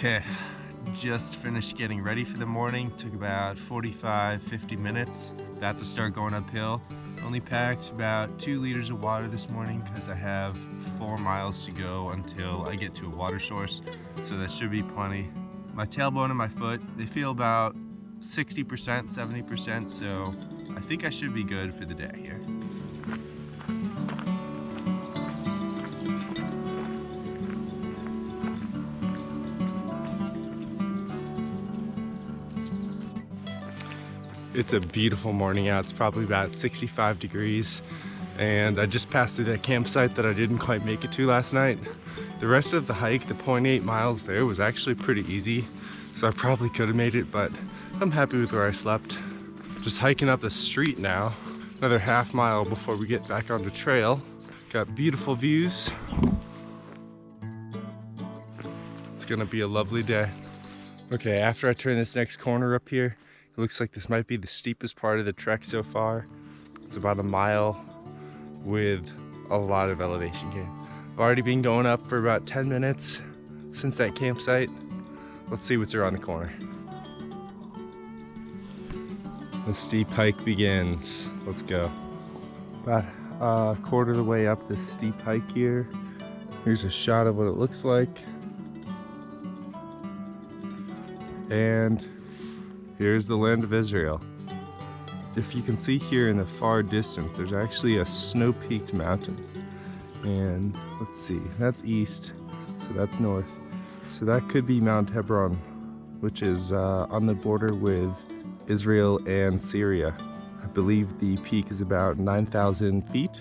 Okay, just finished getting ready for the morning. Took about 45-50 minutes. About to start going uphill. Only packed about 2 liters of water this morning because I have 4 miles to go until I get to a water source, so that should be plenty. My tailbone and my foot, they feel about 60%, 70%, so I think I should be good for the day here. It's a beautiful morning out. It's probably about 65 degrees, and I just passed through that campsite that I didn't quite make it to last night. The rest of the hike, the 0.8 miles there, was actually pretty easy, so I probably could have made it, but I'm happy with where I slept. Just hiking up the street now, another half mile before we get back on the trail. Got beautiful views. It's gonna be a lovely day. Okay, after I turn this next corner up here, it looks like this might be the steepest part of the trek so far. It's about a mile with a lot of elevation gain. I've already been going up for about 10 minutes since that campsite. Let's see what's around the corner. The steep hike begins. Let's go. About a quarter of the way up this steep hike here. Here's a shot of what it looks like. And here's the land of Israel. If you can see here in the far distance, there's actually a snow-peaked mountain. And let's see, that's east, so that's north. So that could be Mount Hebron, which is on the border with Israel and Syria. I believe the peak is about 9,000 feet.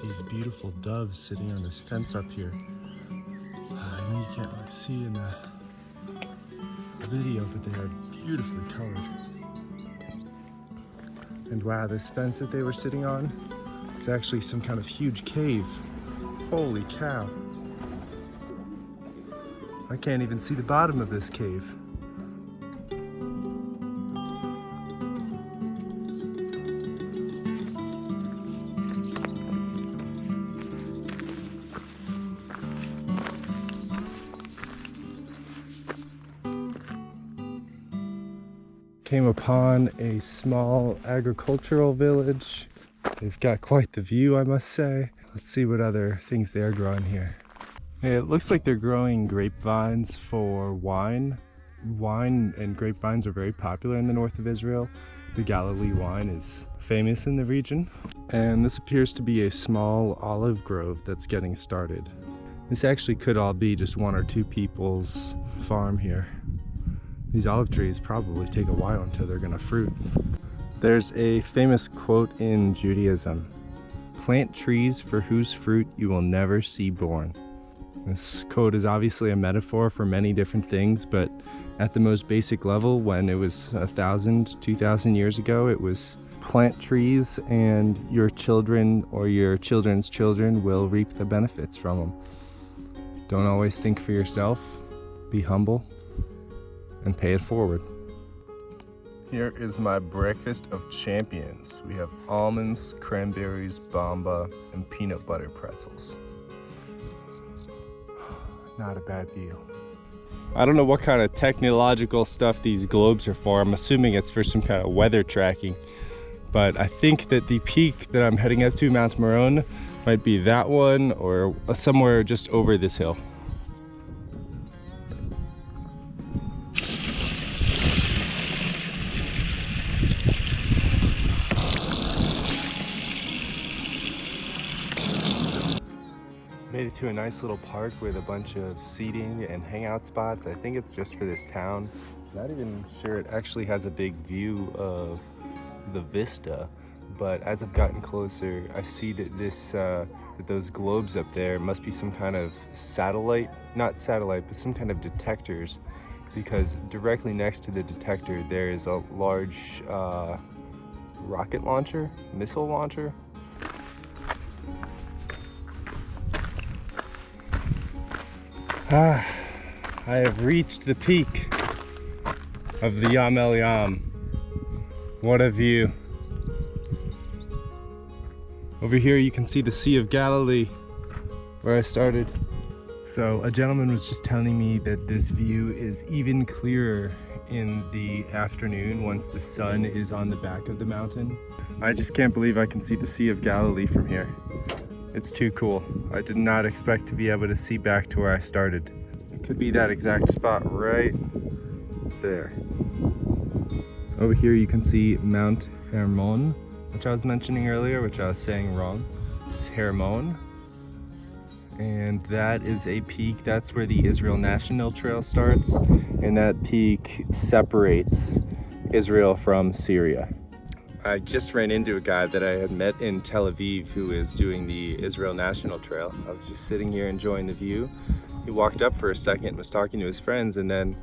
These beautiful doves sitting on this fence up here. I know you can't really see in the video, but they are beautifully colored. And wow, this fence that they were sitting on is actually some kind of huge cave. Holy cow. I can't even see the bottom of this cave. Came upon a small agricultural village. They've got quite the view, I must say. Let's see what other things they are growing here. It looks like they're growing grapevines for wine. Wine and grapevines are very popular in the north of Israel. The Galilee wine is famous in the region. And this appears to be a small olive grove that's getting started. This actually could all be just 1 or 2 people's farm here. These olive trees probably take a while until they're gonna fruit. There's a famous quote in Judaism: "Plant trees for whose fruit you will never see born." This quote is obviously a metaphor for many different things, but at the most basic level, when it was 1,000, 2,000 years ago, it was plant trees and your children or your children's children will reap the benefits from them. Don't always think for yourself, be humble, and pay it forward. Here is my breakfast of champions. We have almonds, cranberries, bamba, and peanut butter pretzels. Not a bad deal. I don't know what kind of technological stuff these globes are for. I'm assuming it's for some kind of weather tracking. But I think that the peak that I'm heading up to, Mount Meron, might be that one or somewhere just over this hill. Made it to a nice little park with a bunch of seating and hangout spots. I think it's just for this town. Not even sure it actually has a big view of the vista, but as I've gotten closer, I see that that those globes up there must be some kind of satellite, not satellite, but some kind of detectors, because directly next to the detector there is a large rocket launcher, missile launcher. I have reached the peak of the Yam El Yam. What a view. Over here you can see the Sea of Galilee, where I started. So a gentleman was just telling me that this view is even clearer in the afternoon once the sun is on the back of the mountain. I just can't believe I can see the Sea of Galilee from here. It's too cool. I did not expect to be able to see back to where I started. It could be that exact spot right there. Over here you can see Mount Hermon, which I was mentioning earlier, which I was saying wrong. It's Hermon. And that is a peak, that's where the Israel National Trail starts, and that peak separates Israel from Syria. I just ran into a guy that I had met in Tel Aviv who is doing the Israel National Trail. I was just sitting here enjoying the view. He walked up for a second and was talking to his friends, and then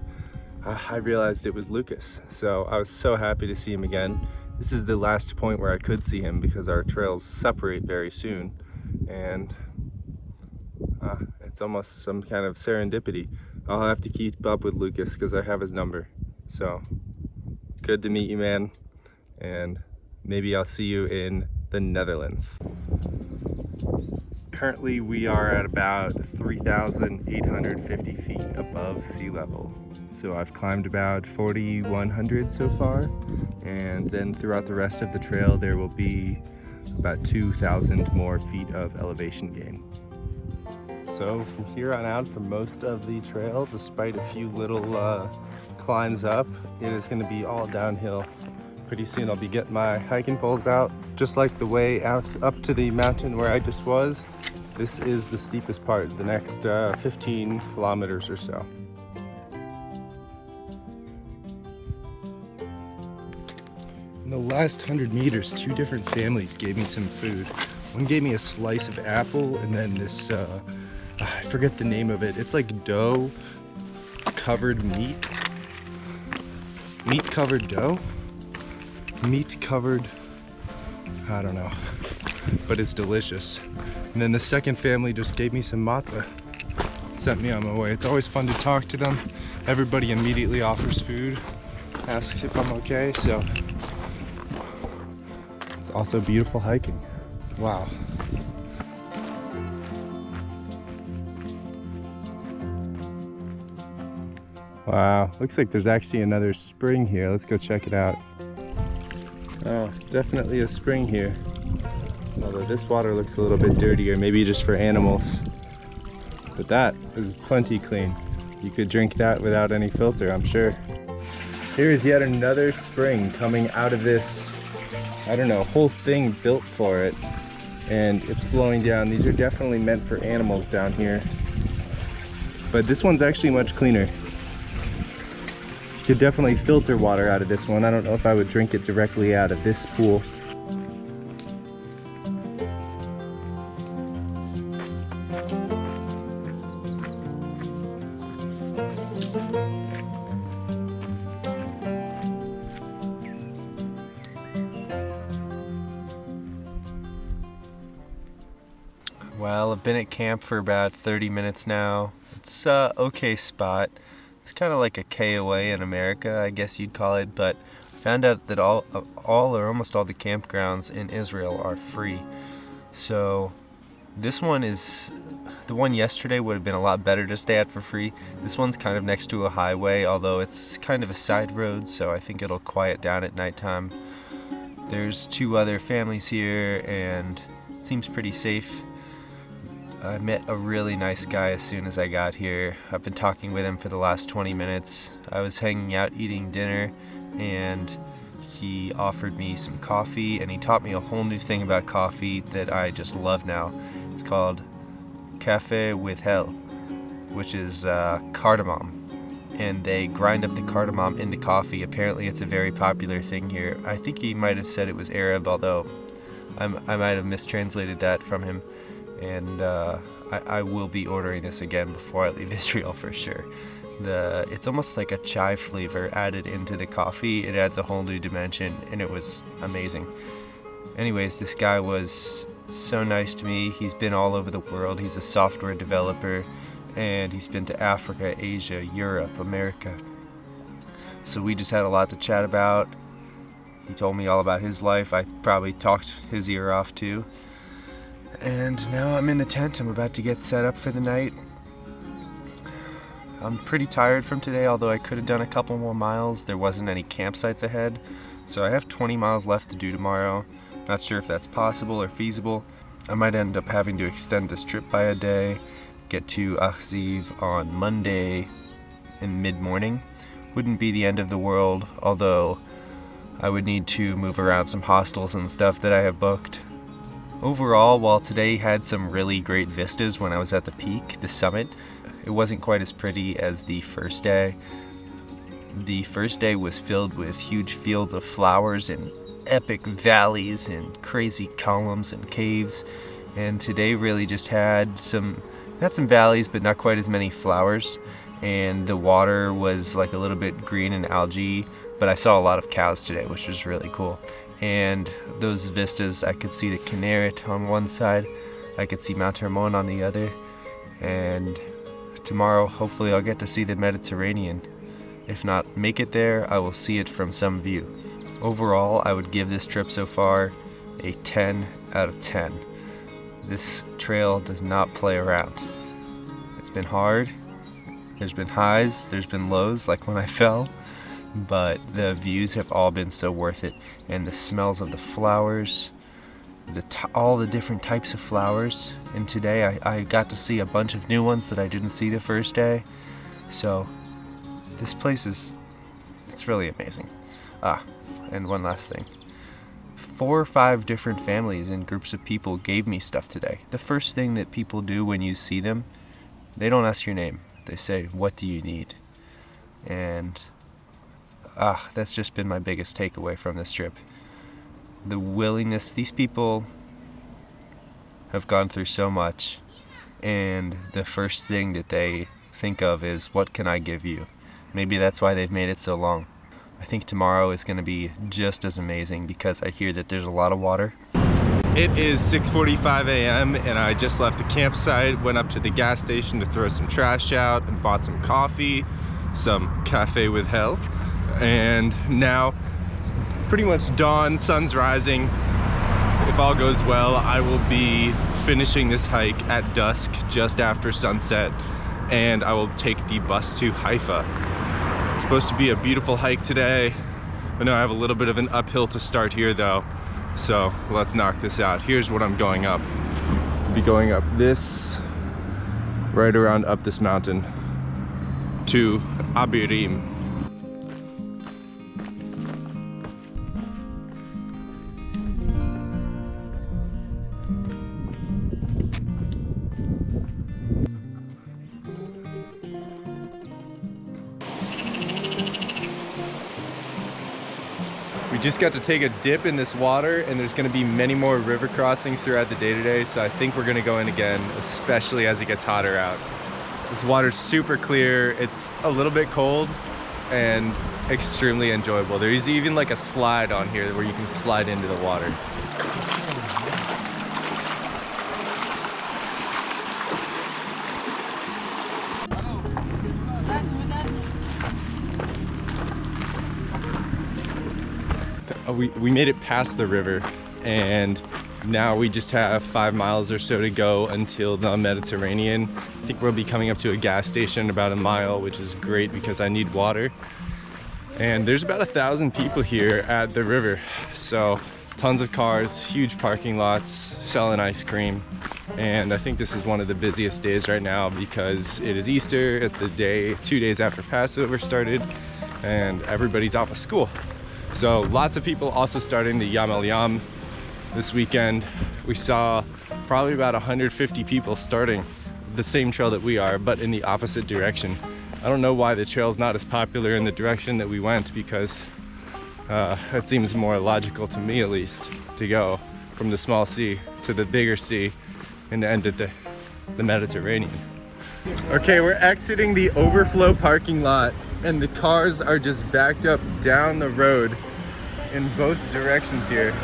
I realized it was Lucas. So I was so happy to see him again. This is the last point where I could see him because our trails separate very soon, and it's almost some kind of serendipity. I'll have to keep up with Lucas because I have his number. So good to meet you, man, and maybe I'll see you in the Netherlands. Currently we are at about 3,850 feet above sea level. So I've climbed about 4,100 so far, and then throughout the rest of the trail there will be about 2,000 more feet of elevation gain. So from here on out, for most of the trail, despite a few little climbs up, it is going to be all downhill. Pretty soon I'll be getting my hiking poles out. Just like the way out up to the mountain where I just was, this is the steepest part, the next 15 kilometers or so. In the last 100 meters, two different families gave me some food. One gave me a slice of apple, and then this I forget the name of it. It's like dough covered meat. Meat covered dough? Meat covered, I don't know, but it's delicious. And then the second family just gave me some matzah, sent me on my way. It's always fun to talk to them. Everybody immediately offers food, asks if I'm okay, so it's also beautiful hiking. Wow. Wow, looks like there's actually another spring here. Let's go check it out. Oh, definitely a spring here. Although this water looks a little bit dirtier, maybe just for animals. But that is plenty clean. You could drink that without any filter, I'm sure. Here is yet another spring coming out of this, I don't know, whole thing built for it. And it's flowing down. These are definitely meant for animals down here. But this one's actually much cleaner. You could definitely filter water out of this one. I don't know if I would drink it directly out of this pool. Well, I've been at camp for about 30 minutes now. It's an okay spot. It's kind of like a KOA in America, I guess you'd call it, but I found out that all or almost all the campgrounds in Israel are free. So this one is, the one yesterday would have been a lot better to stay at for free. This one's kind of next to a highway, although it's kind of a side road, so I think it'll quiet down at nighttime. There's two other families here, and it seems pretty safe. I met a really nice guy as soon as I got here. I've been talking with him for the last 20 minutes. I was hanging out eating dinner, and he offered me some coffee, and he taught me a whole new thing about coffee that I just love now. It's called Café with Hell, which is cardamom. And they grind up the cardamom in the coffee. Apparently it's a very popular thing here. I think he might have said it was Arab, although I might have mistranslated that from him. And I will be ordering this again before I leave Israel for sure. It's almost like a chai flavor added into the coffee. It adds a whole new dimension, and it was amazing. Anyways, this guy was so nice to me. He's been all over the world. He's a software developer, and he's been to Africa, Asia, Europe, America. So we just had a lot to chat about. He told me all about his life. I probably talked his ear off too. And now I'm in the tent. I'm about to get set up for the night. I'm pretty tired from today, although I could have done a couple more miles. There wasn't any campsites ahead. So I have 20 miles left to do tomorrow. Not sure if that's possible or feasible. I might end up having to extend this trip by a day, get to Achziv on Monday in mid-morning. Wouldn't be the end of the world, although I would need to move around some hostels and stuff that I have booked. Overall, while today had some really great vistas when I was at the peak, the summit, it wasn't quite as pretty as the first day. The first day was filled with huge fields of flowers and epic valleys and crazy columns and caves, and today really just had some valleys but not quite as many flowers, and the water was like a little bit green and algae, but I saw a lot of cows today, which was really cool. And those vistas, I could see the Kinneret on one side, I could see Mount Hermon on the other, and tomorrow hopefully I'll get to see the Mediterranean. If not make it there, I will see it from some view. Overall, I would give this trip so far a 10 out of 10. This trail does not play around. It's been hard. There's been highs, there's been lows, like when I fell, but the views have all been so worth it. And the smells of the flowers, all the different types of flowers. And today I got to see a bunch of new ones that I didn't see the first day. So this place it's really amazing. And one last thing. 4 or 5 different families and groups of people gave me stuff today. The first thing that people do when you see them, they don't ask your name. They say, "What do you need?" And that's just been my biggest takeaway from this trip. The willingness, these people have gone through so much, and the first thing that they think of is, what can I give you? Maybe that's why they've made it so long. I think tomorrow is going to be just as amazing because I hear that there's a lot of water. It is 6:45 a.m. and I just left the campsite, went up to the gas station to throw some trash out and bought some coffee, some cafe with hell. And now it's pretty much dawn, sun's rising. If all goes well, I will be finishing this hike at dusk just after sunset, and I will take the bus to Haifa. It's supposed to be a beautiful hike today. I know I have a little bit of an uphill to start here though, so let's knock this out. Here's what I'm going up. I'll be going up this, right around up this mountain to Abirim. We just got to take a dip in this water, and there's going to be many more river crossings throughout the day today, so I think we're going to go in again, especially as it gets hotter out. This water's super clear, it's a little bit cold and extremely enjoyable. There's even like a slide on here where you can slide into the water. We made it past the river, and now we just have 5 miles or so to go until the Mediterranean. I think we'll be coming up to a gas station in about a mile, which is great because I need water. And there's about 1,000 people here at the river, so tons of cars, huge parking lots, selling ice cream. And I think this is one of the busiest days right now because it is Easter. It's the day 2 days after Passover started, and everybody's off of school. So lots of people also starting the Yam El Yam this weekend. We saw probably about 150 people starting the same trail that we are, but in the opposite direction. I don't know why the trail's not as popular in the direction that we went, because it seems more logical to me, at least, to go from the small sea to the bigger sea and end at the Mediterranean. Okay, we're exiting the overflow parking lot, and the cars are just backed up down the road in both directions here.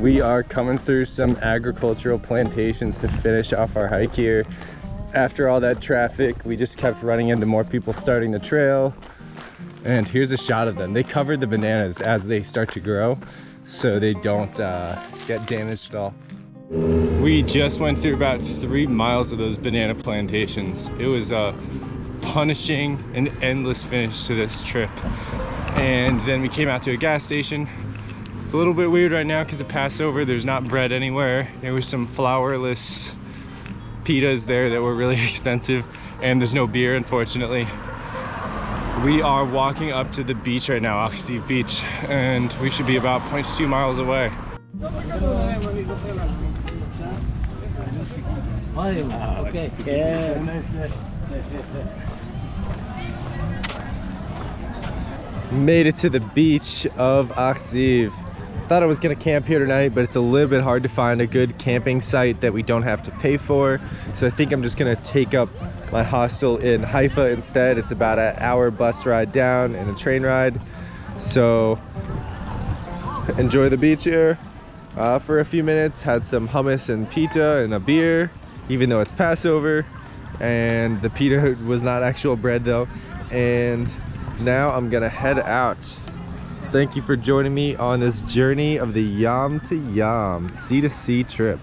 We are coming through some agricultural plantations to finish off our hike here. After all that traffic, we just kept running into more people starting the trail. And here's a shot of them. They covered the bananas as they start to grow, so they don't get damaged at all. We just went through about 3 miles of those banana plantations. It was a punishing and endless finish to this trip. And then we came out to a gas station. It's a little bit weird right now because of Passover. There's not bread anywhere. There was some flourless pitas there that were really expensive, and there's no beer, unfortunately. We are walking up to the beach right now, Achziv Beach, and we should be about 0.2 miles away. Okay. Yeah. Made it to the beach of Achziv. Thought I was gonna camp here tonight, but it's a little bit hard to find a good camping site that we don't have to pay for. So I think I'm just gonna take up my hostel in Haifa instead. It's about an hour bus ride down and a train ride. So enjoy the beach here for a few minutes. Had some hummus and pita and a beer, even though it's Passover. And the pita was not actual bread though. And now I'm gonna head out. Thank you for joining me on this journey of the Yam to Yam, sea to sea trip.